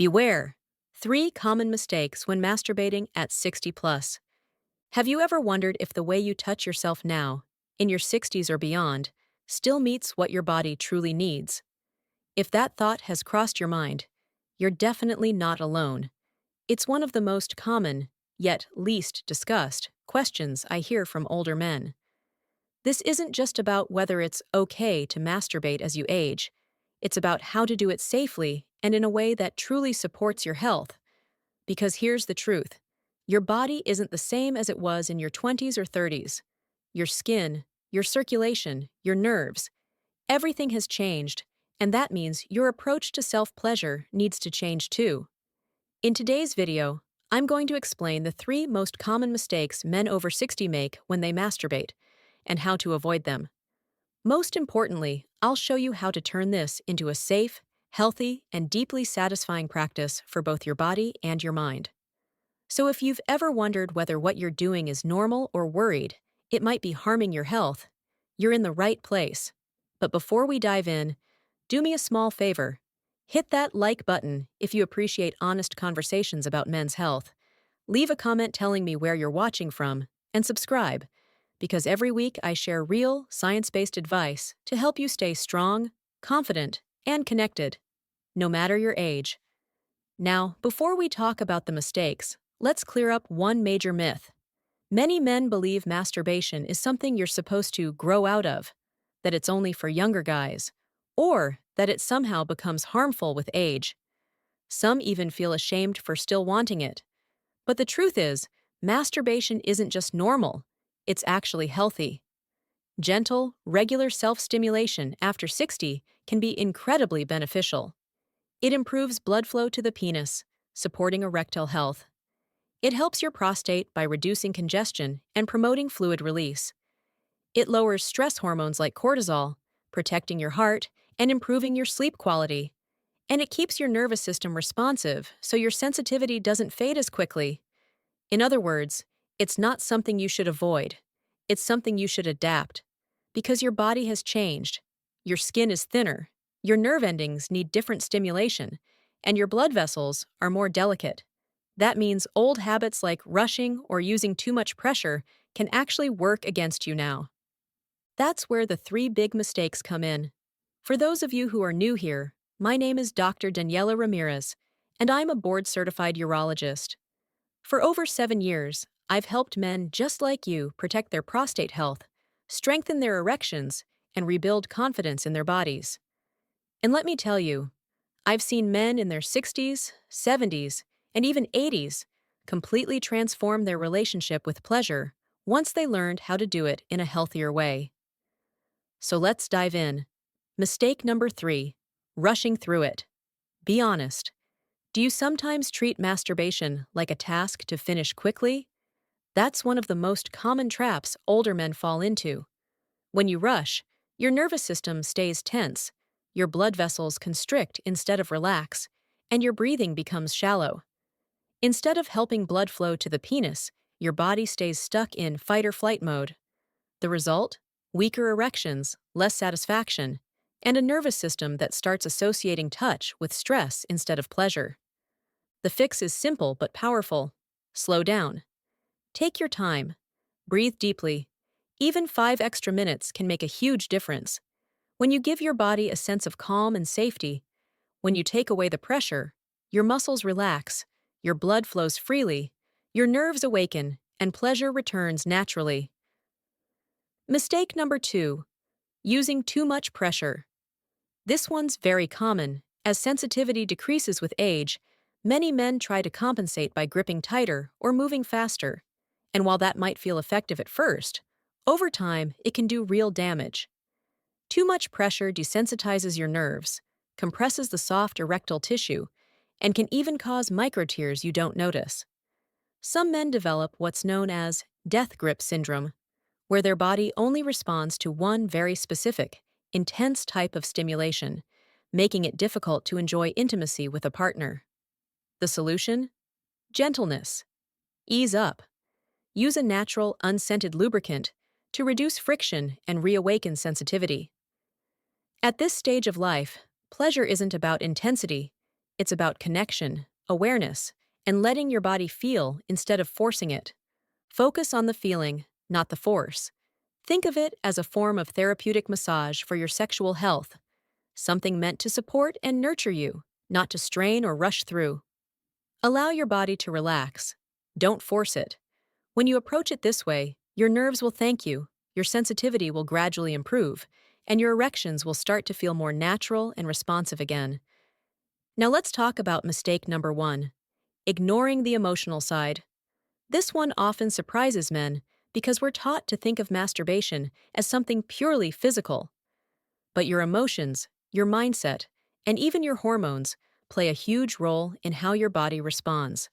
Beware! 3 common mistakes when masturbating at 60 plus. Have you ever wondered if the way you touch yourself now, in your 60s or beyond, still meets what your body truly needs? If that thought has crossed your mind, you're definitely not alone. It's one of the most common, yet least discussed, questions I hear from older men. This isn't just about whether it's okay to masturbate as you age. It's about how to do it safely and in a way that truly supports your health. Because here's the truth. Your body isn't the same as it was in your 20s or 30s. Your skin, your circulation, your nerves, everything has changed, and that means your approach to self-pleasure needs to change too. In today's video, I'm going to explain the 3 most common mistakes men over 60 make when they masturbate, and how to avoid them. Most importantly, I'll show you how to turn this into a safe, healthy, and deeply satisfying practice for both your body and your mind. So if you've ever wondered whether what you're doing is normal or worried it might be harming your health, you're in the right place. But before we dive in, do me a small favor. Hit that like button if you appreciate honest conversations about men's health. Leave a comment telling me where you're watching from, and subscribe, because every week I share real, science-based advice to help you stay strong, confident, and connected, no matter your age. Now, before we talk about the mistakes, let's clear up one major myth. Many men believe masturbation is something you're supposed to grow out of, that it's only for younger guys, or that it somehow becomes harmful with age. Some even feel ashamed for still wanting it. But the truth is, masturbation isn't just normal, it's actually healthy. Gentle, regular self-stimulation after 60 can be incredibly beneficial. It improves blood flow to the penis, supporting erectile health. It helps your prostate by reducing congestion and promoting fluid release. It lowers stress hormones like cortisol, protecting your heart and improving your sleep quality. And it keeps your nervous system responsive so your sensitivity doesn't fade as quickly. In other words, it's not something you should avoid. It's something you should adapt. Because your body has changed. Your skin is thinner, your nerve endings need different stimulation, and your blood vessels are more delicate. That means old habits like rushing or using too much pressure can actually work against you now. That's where the 3 big mistakes come in. For those of you who are new here, my name is Dr. Daniela Ramirez, and I'm a board-certified urologist. For over 7 years, I've helped men just like you protect their prostate health, strengthen their erections, and rebuild confidence in their bodies. And let me tell you, I've seen men in their 60s, 70s, and even 80s completely transform their relationship with pleasure once they learned how to do it in a healthier way. So let's dive in. Mistake number 3, rushing through it. Be honest. Do you sometimes treat masturbation like a task to finish quickly? That's one of the most common traps older men fall into. When you rush, your nervous system stays tense, your blood vessels constrict instead of relax, and your breathing becomes shallow. Instead of helping blood flow to the penis, your body stays stuck in fight-or-flight mode. The result? Weaker erections, less satisfaction, and a nervous system that starts associating touch with stress instead of pleasure. The fix is simple but powerful. Slow down. Take your time. Breathe deeply. Even 5 extra minutes can make a huge difference. When you give your body a sense of calm and safety, when you take away the pressure, your muscles relax, your blood flows freely, your nerves awaken, and pleasure returns naturally. Mistake number 2, using too much pressure. This one's very common. As sensitivity decreases with age, many men try to compensate by gripping tighter or moving faster. And while that might feel effective at first, over time it can do real damage. Too much pressure desensitizes your nerves, compresses the soft erectile tissue, and can even cause microtears you don't notice. Some men develop what's known as death grip syndrome, where their body only responds to one very specific, intense type of stimulation, making it difficult to enjoy intimacy with a partner. The solution? Gentleness. Ease up. Use a natural, unscented lubricant to reduce friction and reawaken sensitivity. At this stage of life, pleasure isn't about intensity, It's about connection, awareness, and letting your body feel instead of forcing it. Focus on the feeling, not the force. Think of it as a form of therapeutic massage for your sexual health, something meant to support and nurture you, not to strain or rush through. Allow your body to relax. Don't force it. When you approach it this way, your nerves will thank you, your sensitivity will gradually improve, and your erections will start to feel more natural and responsive again. Now let's talk about mistake number 1, ignoring the emotional side. This one often surprises men because we're taught to think of masturbation as something purely physical. But your emotions, your mindset, and even your hormones play a huge role in how your body responds.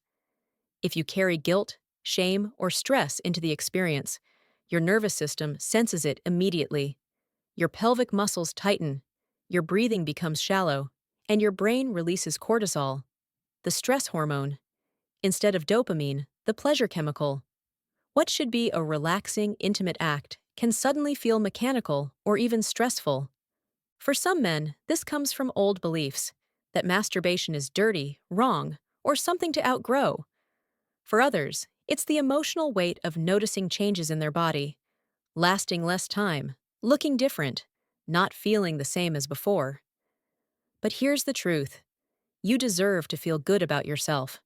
If you carry guilt, shame, or stress into the experience, your nervous system senses it immediately. Your pelvic muscles tighten, your breathing becomes shallow, and your brain releases cortisol, the stress hormone, instead of dopamine, the pleasure chemical. What should be a relaxing, intimate act can suddenly feel mechanical or even stressful. For some men, this comes from old beliefs that masturbation is dirty, wrong, or something to outgrow. For others, it's the emotional weight of noticing changes in their body, lasting less time, looking different, not feeling the same as before. But here's the truth. You deserve to feel good about yourself.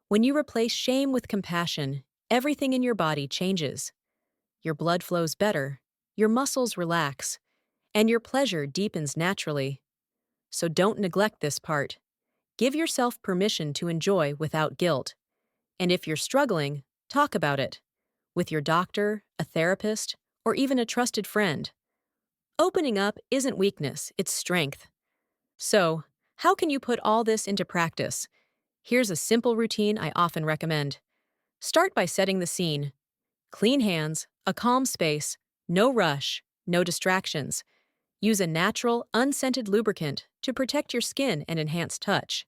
When you replace shame with compassion, everything in your body changes. Your blood flows better, your muscles relax, and your pleasure deepens naturally. So don't neglect this part. Give yourself permission to enjoy without guilt. And if you're struggling, talk about it with your doctor, a therapist, or even a trusted friend. Opening up isn't weakness, it's strength. So, how can you put all this into practice? Here's a simple routine I often recommend. Start by setting the scene. Clean hands, a calm space, no rush, no distractions. Use a natural, unscented lubricant to protect your skin and enhance touch.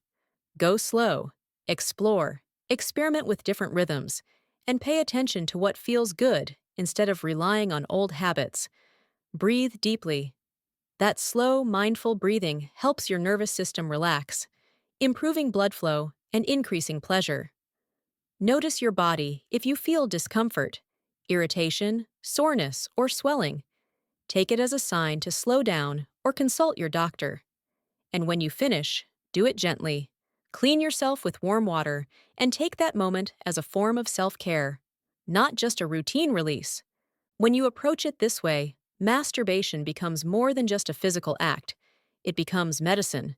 Go slow, explore, experiment with different rhythms, and pay attention to what feels good instead of relying on old habits. Breathe deeply. That slow, mindful breathing helps your nervous system relax, improving blood flow and increasing pleasure. Notice your body if you feel discomfort, irritation, soreness, or swelling. Take it as a sign to slow down or consult your doctor. And when you finish, do it gently. Clean yourself with warm water and take that moment as a form of self-care, not just a routine release. When you approach it this way, masturbation becomes more than just a physical act. It becomes medicine.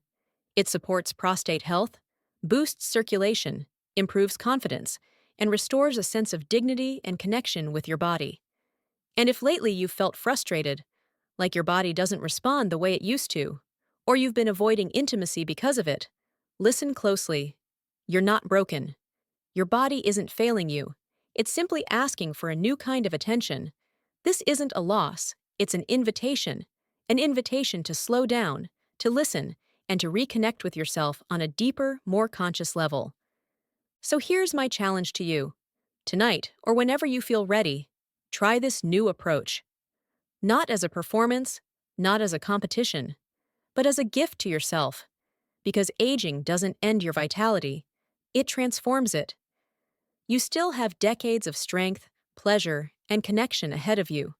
It supports prostate health, boosts circulation, improves confidence, and restores a sense of dignity and connection with your body. And if lately you've felt frustrated, like your body doesn't respond the way it used to, or you've been avoiding intimacy because of it, listen closely. You're not broken. Your body isn't failing you. It's simply asking for a new kind of attention. This isn't a loss, it's an invitation to slow down, to listen, and to reconnect with yourself on a deeper, more conscious level. So here's my challenge to you. Tonight, or whenever you feel ready, try this new approach. Not as a performance, not as a competition, but as a gift to yourself. Because aging doesn't end your vitality, it transforms it. You still have decades of strength, pleasure, and connection ahead of you.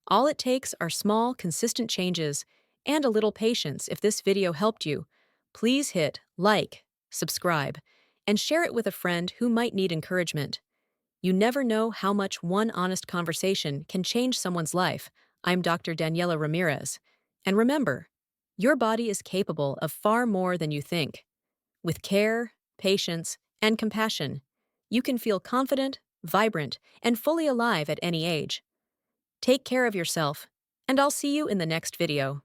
All it takes are small, consistent changes and a little patience. If this video helped you, please hit like, subscribe, and share it with a friend who might need encouragement. You never know how much one honest conversation can change someone's life. I'm Dr. Daniela Ramirez. And remember, your body is capable of far more than you think. With care, patience, and compassion, you can feel confident, vibrant, and fully alive at any age. Take care of yourself, and I'll see you in the next video.